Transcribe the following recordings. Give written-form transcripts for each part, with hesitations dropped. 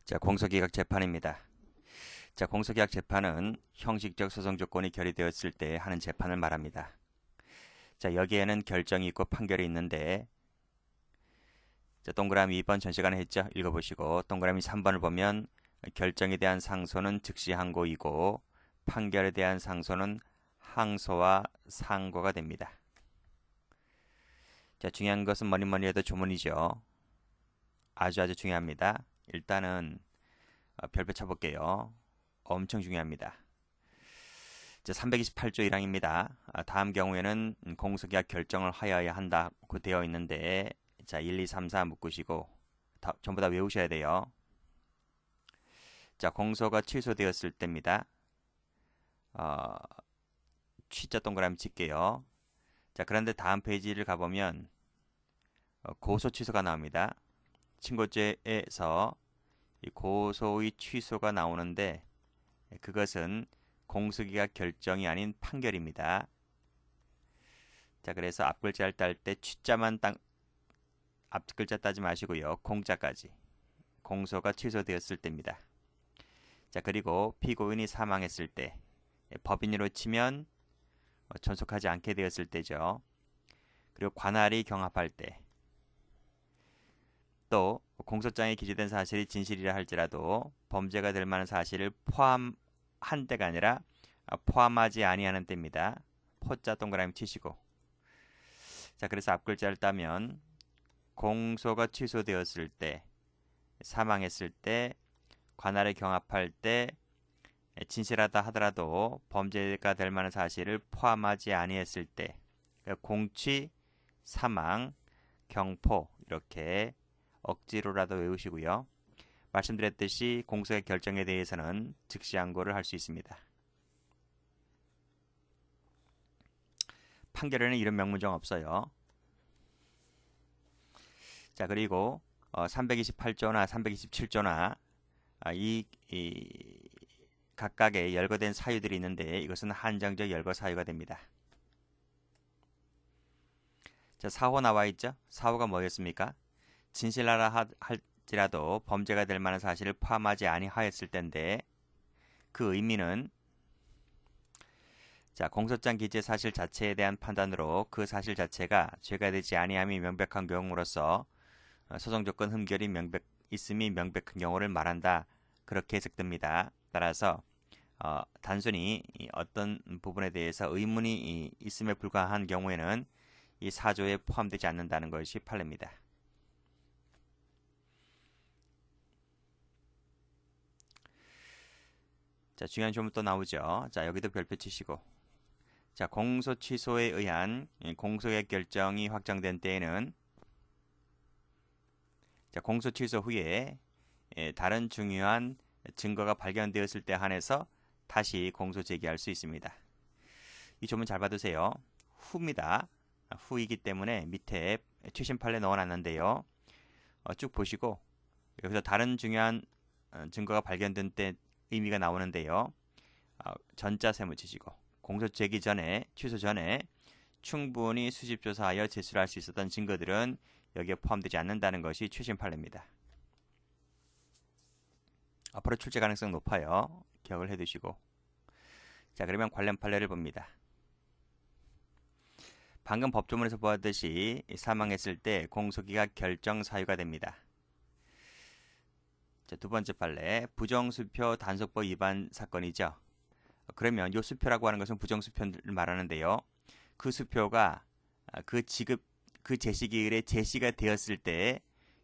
자, 공소기각 재판입니다. 자, 공소기각 재판은 형식적 소송 조건이 결의되었을 때 하는 재판을 말합니다. 자, 여기에는 결정이 있고 판결이 있는데, 자, 동그라미 2번 전 시간에 했죠? 읽어보시고, 동그라미 3번을 보면 결정에 대한 상소는 즉시 항고이고 판결에 대한 상소는 항소와 상고가 됩니다. 자, 중요한 것은 뭐니 해도 조문이죠. 아주 중요합니다. 일단은 별표 쳐볼게요. 엄청 중요합니다. 자, 328조 1항입니다. 다음 경우에는 공소기각 결정을 하여야 한다고 되어 있는데, 자, 1, 2, 3, 4 묶으시고 전부 다 외우셔야 돼요. 자, 공소가 취소되었을 때입니다. 취자 동그라미 칠게요. 자, 그런데 다음 페이지를 가보면 고소 취소가 나옵니다. 친고죄에서 이 고소의 취소가 나오는데, 그것은 공소기각 결정이 아닌 판결입니다. 자, 그래서 앞글자를 딸 때 취자만 앞글자 따지 마시고요. 공자까지. 공소가 취소되었을 때입니다. 자, 그리고 피고인이 사망했을 때, 법인으로 치면 존속하지 않게 되었을 때죠. 그리고 관할이 경합할 때, 또 공소장에 기재된 사실이 진실이라 할지라도 범죄가 될 만한 사실을 포함한 때가 아니라 포함하지 아니하는 때입니다. 포자 동그라미 치시고. 자, 그래서 앞글자를 따면 공소가 취소되었을 때, 사망했을 때, 관할에 경합할 때, 진실하다 하더라도 범죄가 될 만한 사실을 포함하지 아니했을 때, 공취, 사망, 경포 이렇게 억지로라도 외우시고요. 말씀드렸듯이 공소의 결정에 대해서는 즉시 항고를 할 수 있습니다. 판결에는 이런 명문정 없어요. 자, 그리고 328조나 327조나 이 각각의 열거된 사유들이 있는데, 이것은 한정적 열거 사유가 됩니다. 자, 사호 나와 있죠? 사호가 뭐였습니까? 진실하라 할지라도 범죄가 될 만한 사실을 포함하지 아니하였을 때인데, 그 의미는, 자, 공소장 기재 사실 자체에 대한 판단으로 그 사실 자체가 죄가 되지 아니함이 명백한 경우로서 소송 조건 흠결이 있음이 명백한 경우를 말한다. 그렇게 해석됩니다. 따라서 단순히 어떤 부분에 대해서 의문이 있음에 불과한 경우에는 이 사조에 포함되지 않는다는 것이 판례입니다. 자, 중요한 조문 또 나오죠. 자, 여기도 별표 치시고. 자, 공소 취소에 의한 공소의 결정이 확정된 때에는, 자, 공소 취소 후에 다른 중요한 증거가 발견되었을 때 한해서 다시 공소 제기할 수 있습니다. 이 조문 잘 받으세요. 후입니다. 후이기 때문에 밑에 최신 판례 넣어놨는데요. 쭉 보시고 여기서 다른 중요한 증거가 발견된 때 의미가 나오는데요. 전자 세모 치시고, 공소 제기 전에, 취소 전에 충분히 수집조사하여 제출을 할 수 있었던 증거들은 여기에 포함되지 않는다는 것이 최신 판례입니다. 앞으로 출제 가능성 높아요. 기억을 해두시고. 자, 그러면 관련 판례를 봅니다. 방금 법조문에서 보았듯이 사망했을 때 공소기각 결정 사유가 됩니다. 자, 두 번째 판례, 부정수표 단속법 위반 사건이죠. 그러면 이 수표라고 하는 것은 부정수표를 말하는데요. 그 수표가 그 제시기일에 제시가 되었을 때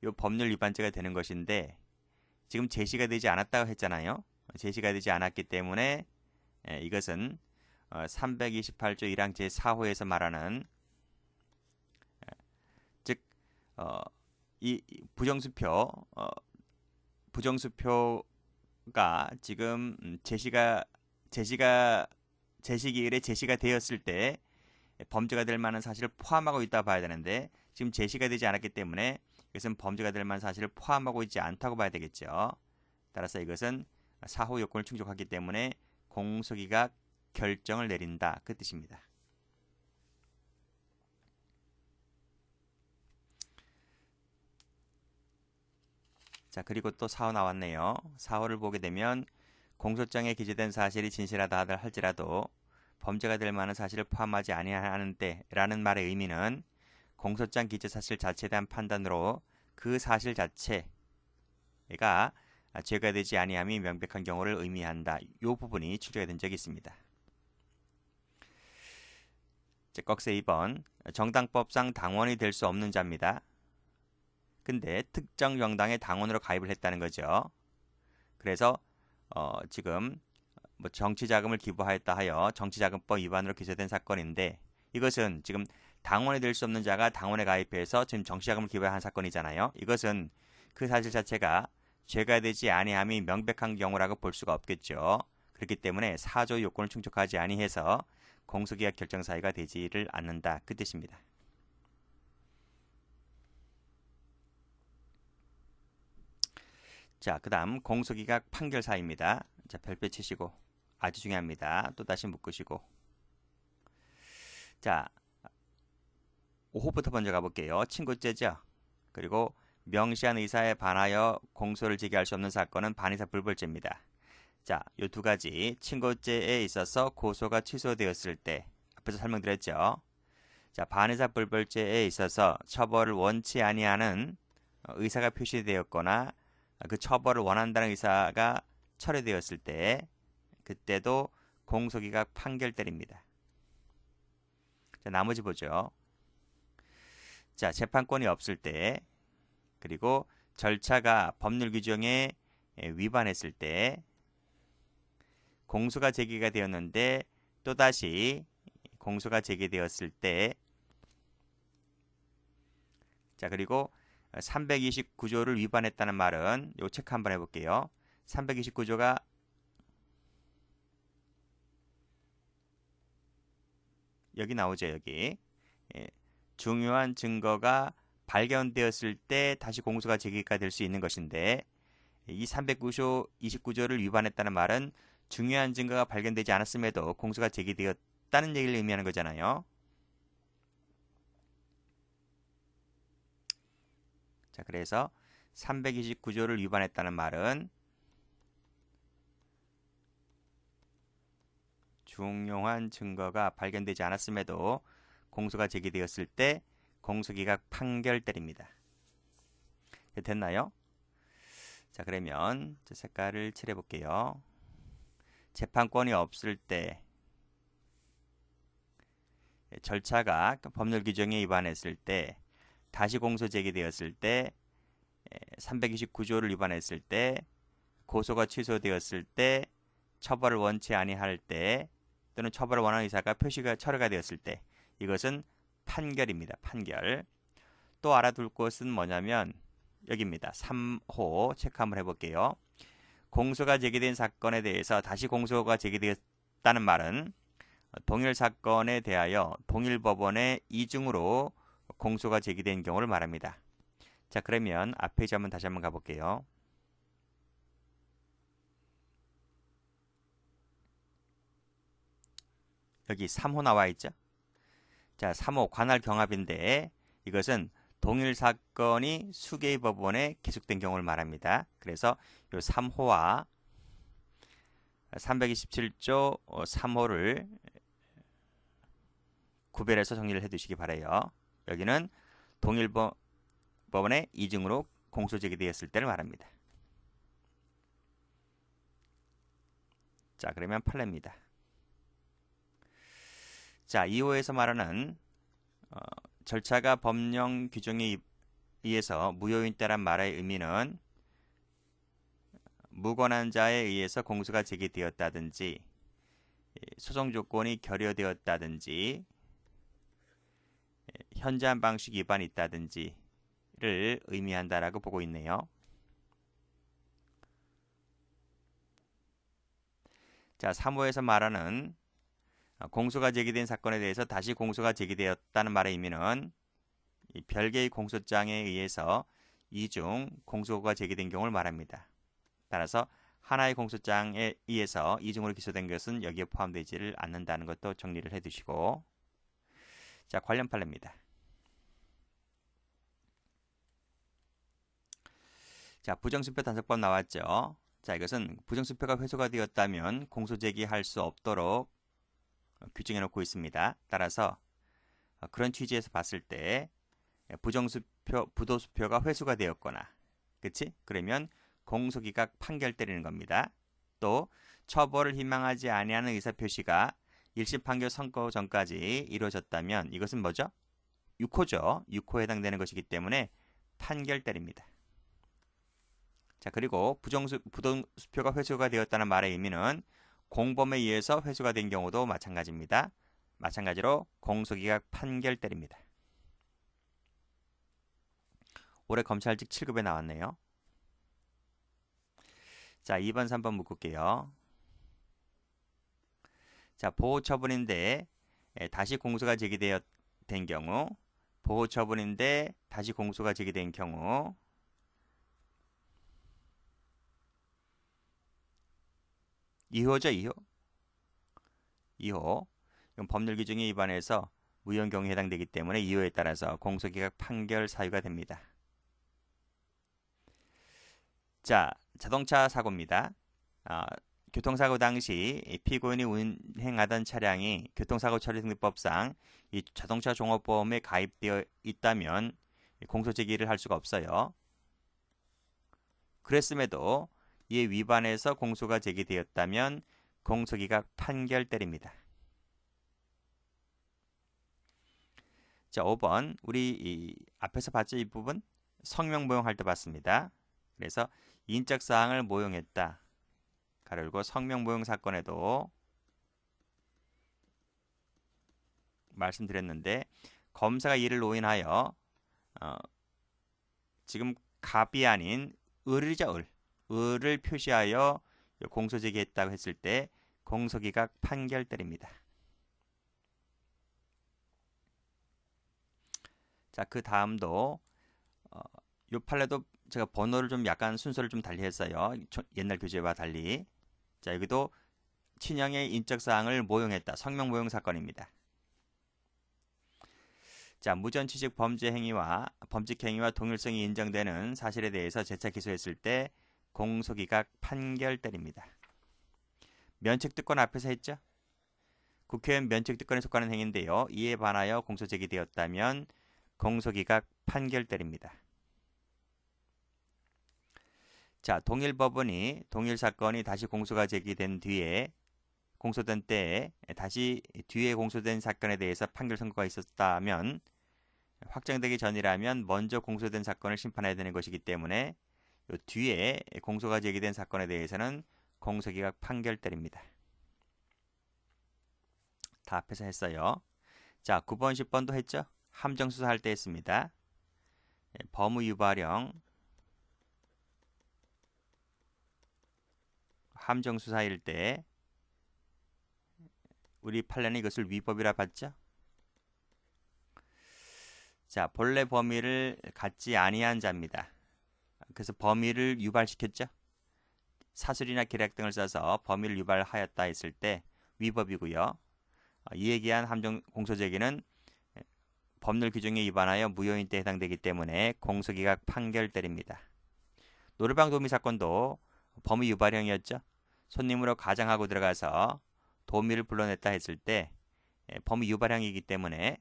이 법률 위반죄가 되는 것인데, 지금 제시가 되지 않았다고 했잖아요. 제시가 되지 않았기 때문에 이것은 328조 1항 제4호에서 말하는, 즉 이 부정수표가 지금 제시기일에 제시가 되었을 때 범죄가 될 만한 사실을 포함하고 있다 봐야 되는데, 지금 제시가 되지 않았기 때문에 이것은 범죄가 될 만한 사실을 포함하고 있지 않다고 봐야 되겠죠. 따라서 이것은 사후 요건을 충족하기 때문에 공소기각 결정을 내린다, 그 뜻입니다. 자, 그리고 또 4호 나왔네요. 4호를 보게 되면 공소장에 기재된 사실이 진실하다 할지라도 범죄가 될 만한 사실을 포함하지 아니하는 때라는 말의 의미는 공소장 기재 사실 자체에 대한 판단으로 그 사실 자체가 죄가 되지 아니함이 명백한 경우를 의미한다. 이 부분이 출제가 된 적이 있습니다. 꺽쇠 2번 정당법상 당원이 될 수 없는 자입니다. 근데 특정 정당의 당원으로 가입을 했다는 거죠. 그래서 지금 뭐 정치자금을 기부하였다 하여 정치자금법 위반으로 기소된 사건인데 이것은 지금 당원이 될 수 없는 자가 당원에 가입해서 지금 정치자금을 기부한 사건이잖아요. 이것은 그 사실 자체가 죄가 되지 아니함이 명백한 경우라고 볼 수가 없겠죠. 그렇기 때문에 사조 요건을 충족하지 아니해서 공소기각 결정 사유가 되지를 않는다. 그 뜻입니다. 자, 그 다음 공소기각 판결 사유입니다. 자, 별표 치시고 아주 중요합니다. 또 다시 묶으시고 자, 5호부터 먼저 가볼게요. 친고죄죠. 그리고 명시한 의사에 반하여 공소를 제기할 수 없는 사건은 반의사 불벌죄입니다. 자, 이 두 가지 친고죄에 있어서 고소가 취소되었을 때 앞에서 설명드렸죠. 자, 반의사 불벌죄에 있어서 처벌을 원치 아니하는 의사가 표시되었거나 그 처벌을 원한다는 의사가 철회되었을 때 그때도 공소기각 판결 때립니다. 자, 나머지 보죠. 자, 재판권이 없을 때 그리고 절차가 법률 규정에 위반했을 때 공소가 제기가 되었는데 또다시 공소가 제기되었을 때 자, 그리고 329조를 위반했다는 말은 요 체크 한번 해볼게요. 329조가 여기 나오죠. 여기 중요한 증거가 발견되었을 때 다시 공소가 제기가 될 수 있는 것인데 이 329조를 위반했다는 말은 중요한 증거가 발견되지 않았음에도 공소가 제기되었다는 얘기를 의미하는 거잖아요. 자, 그래서 329조를 위반했다는 말은 중요한 증거가 발견되지 않았음에도 공소가 제기되었을 때 공소기각 판결 때립니다. 됐나요? 자, 그러면 색깔을 칠해 볼게요. 재판권이 없을 때 절차가 법률 규정에 위반했을 때 다시 공소 제기되었을 때 329조를 위반했을 때 고소가 취소되었을 때 처벌을 원치 아니할 때 또는 처벌을 원하는 의사가 표시가 철회가 되었을 때 이것은 판결입니다. 판결. 또 알아둘 것은 뭐냐면 여기입니다. 3호 체크 한번 해볼게요. 공소가 제기된 사건에 대해서 다시 공소가 제기되었다는 말은 동일 사건에 대하여 동일 법원의 이중으로 공소가 제기된 경우를 말합니다. 자, 그러면 앞 페이지 한번 다시 한번 가볼게요. 여기 3호 나와 있죠. 자, 3호 관할 경합인데 이것은 동일 사건이 수개의 법원에 계속된 경우를 말합니다. 그래서 이 3호와 327조 3호를 구별해서 정리를 해두시기 바라요. 여기는 동일 법원의 이중으로 공소 제기되었을 때를 말합니다. 자, 그러면 판례입니다. 자, 2호에서 말하는 절차가 법령 규정에 의해서 무효인 때란 말의 의미는 무권한 자에 의해서 공소가 제기되었다든지 소송 조건이 결여되었다든지 현저한 방식 위반이 있다든지를 의미한다라고 보고 있네요. 자, 3호에서 말하는 공소가 제기된 사건에 대해서 다시 공소가 제기되었다는 말의 의미는 별개의 공소장에 의해서 이중 공소가 제기된 경우를 말합니다. 따라서 하나의 공소장에 의해서 이중으로 기소된 것은 여기에 포함되지를 않는다는 것도 정리를 해두시고 자, 관련 판례입니다. 자, 부정수표 단속법 나왔죠. 자, 이것은 부정수표가 회수가 되었다면 공소제기할 수 없도록 규정해 놓고 있습니다. 따라서 그런 취지에서 봤을 때 부정수표, 부도수표가 회수가 되었거나, 그치? 그러면 공소기각 판결 때리는 겁니다. 또 처벌을 희망하지 아니하는 의사표시가 1심 판결 선고 전까지 이루어졌다면 이것은 뭐죠? 6호죠. 6호에 해당되는 것이기 때문에 판결 때립니다. 자, 그리고 부도수표가 회수가 되었다는 말의 의미는 공범에 의해서 회수가 된 경우도 마찬가지입니다. 마찬가지로 공소기각 판결 때립니다. 올해 검찰직 7급에 나왔네요. 자, 2번, 3번 묶을게요. 자, 보호처분인데 다시 공소가 제기된 경우, 보호처분인데 다시 공소가 제기된 경우, 2호죠, 2호. 2호. 이건 법률 규정에 위반해서 무효인 경우에 해당되기 때문에 2호에 따라서 공소기각 판결 사유가 됩니다. 자, 자동차 사고입니다. 교통사고 당시 피고인이 운행하던 차량이 교통사고 처리 등급법상 이 자동차 종합보험에 가입되어 있다면 공소제기를 할 수가 없어요. 그랬음에도 이에 위반해서 공소가 제기되었다면 공소기각 판결 때립니다. 자, 5번 우리 앞에서 봤죠? 이 부분 성명 모용할 때 봤습니다. 그래서 인적사항을 모용했다. 가로 열고 성명 모용 사건에도 말씀드렸는데 검사가 이를 오인하여 지금 갑이 아닌 을이죠. 을을 표시하여 공소제기했다고 했을 때 공소기각 판결 때립니다. 자, 그 다음도 요 판례도 제가 번호를 좀 약간 순서를 좀 달리 했어요. 옛날 교재와 달리. 자, 여기도 친형의 인적사항을 모용했다. 성명 모용 사건입니다. 자, 무전취직 범죄 행위와 범칙 행위와 동일성이 인정되는 사실에 대해서 재차 기소했을 때 공소기각 판결 때립니다. 면책특권 앞에서 했죠? 국회의원 면책특권에 속하는 행위인데요. 이에 반하여 공소 제기되었다면 공소기각 판결 때립니다. 자, 동일 사건이 다시 공소가 제기된 뒤에 공소된 때에 다시 뒤에 공소된 사건에 대해서 판결 선고가 있었다면 확정되기 전이라면 먼저 공소된 사건을 심판해야 되는 것이기 때문에 요 뒤에 공소가 제기된 사건에 대해서는 공소기각 판결 때립니다. 다 앞에서 했어요. 자, 9번, 10번도 했죠? 함정수사할 때 했습니다. 범의유발형 함정수사일 때 우리 판례는 이것을 위법이라 봤죠? 자, 본래 범위를 갖지 아니한 자입니다. 그래서 범위를 유발시켰죠? 사술이나 계략 등을 써서 범위를 유발하였다 했을 때 위법이고요. 이에 기한 함정 공소제기는 법률 규정에 위반하여 무효인 때 해당되기 때문에 공소기각 판결 때립니다. 노래방 도미 사건도 범위 유발형이었죠. 손님으로 가장하고 들어가서 도미를 불러냈다 했을 때 범위 유발형이기 때문에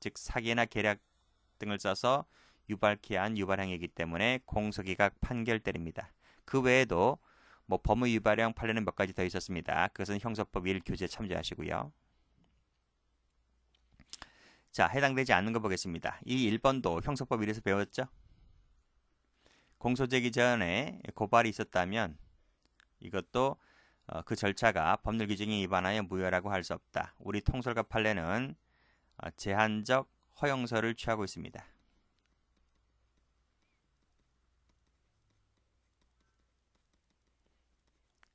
즉 사기나 계략 등을 써서 유발케 한 유발형이기 때문에 공소기각 판결 때립니다. 그 외에도 뭐 범위 유발형 판례는 몇 가지 더 있었습니다. 그것은 형사법 1교재 참조하시고요. 자, 해당되지 않는 거 보겠습니다. 이 1번도 형사법 1에서 배웠죠? 공소제기 전에 고발이 있었다면 이것도 그 절차가 법률 규정에 위반하여 무효라고 할 수 없다. 우리 통솔과 판례는 제한적 허용서를 취하고 있습니다.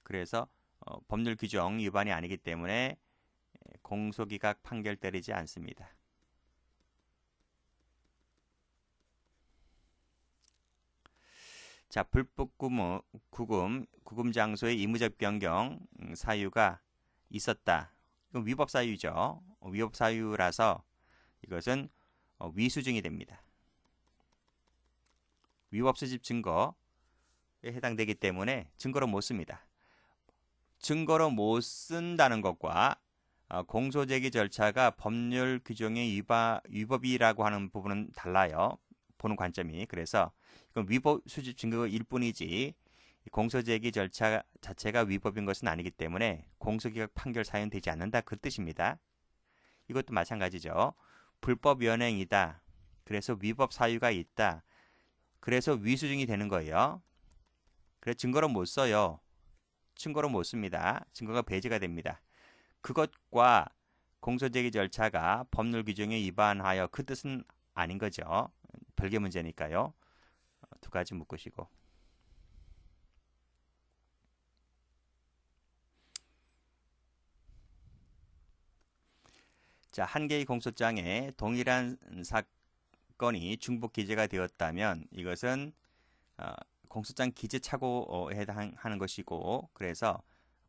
그래서 법률 규정 위반이 아니기 때문에 공소기각 판결 때리지 않습니다. 자, 불법 구금 장소의 의무적 변경 사유가 있었다. 이건 위법 사유죠. 위법 사유라서 이것은 위수증이 됩니다. 위법 수집 증거 해당되기 때문에 증거로 못 씁니다. 증거로 못 쓴다는 것과 공소제기 절차가 법률 규정의 위법이라고 하는 부분은 달라요. 보는 관점이. 그래서 이건 위법 수집 증거일 뿐이지 공소제기 절차 자체가 위법인 것은 아니기 때문에 공소기각 판결 사유는 되지 않는다 그 뜻입니다. 이것도 마찬가지죠. 불법 연행이다. 그래서 위법 사유가 있다. 그래서 위수증이 되는 거예요. 그래서 증거로 못 써요. 증거로 못 씁니다. 증거가 배제가 됩니다. 그것과 공소제기 절차가 법률 규정에 위반하여 그 뜻은 아닌 거죠. 별개 문제니까요. 두 가지 묶으시고. 자, 한 개의 공소장에 동일한 사건이 중복 기재가 되었다면 이것은 공소장 기재 착오에 해당하는 것이고, 그래서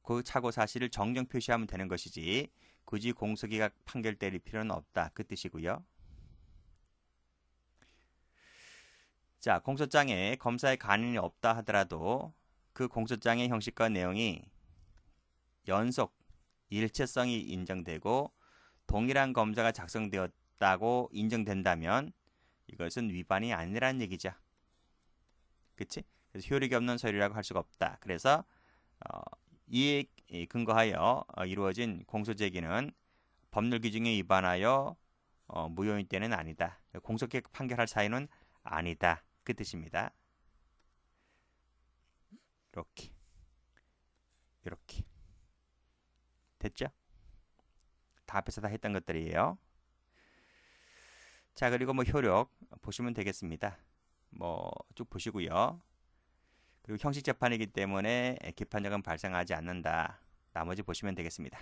그 착오 사실을 정정 표시하면 되는 것이지 굳이 공소기각 판결 때릴 필요는 없다 그 뜻이고요. 자, 공소장에 검사의 간인이 없다 하더라도 그 공소장의 형식과 내용이 연속 일체성이 인정되고 동일한 검사가 작성되었다고 인정된다면 이것은 위반이 아니라는 얘기죠. 그치? 그래서 효력이 없는 서류라고 할 수가 없다. 그래서 이에 근거하여 이루어진 공소제기는 법률 규정에 위반하여 무효인 때는 아니다. 공소기각 판결할 사유는 아니다. 그 뜻입니다. 이렇게 이렇게 됐죠? 다 앞에서 다 했던 것들이에요. 자, 그리고 뭐 효력 보시면 되겠습니다. 뭐 쭉 보시고요. 그리고 형식 재판이기 때문에 기판력은 발생하지 않는다. 나머지 보시면 되겠습니다.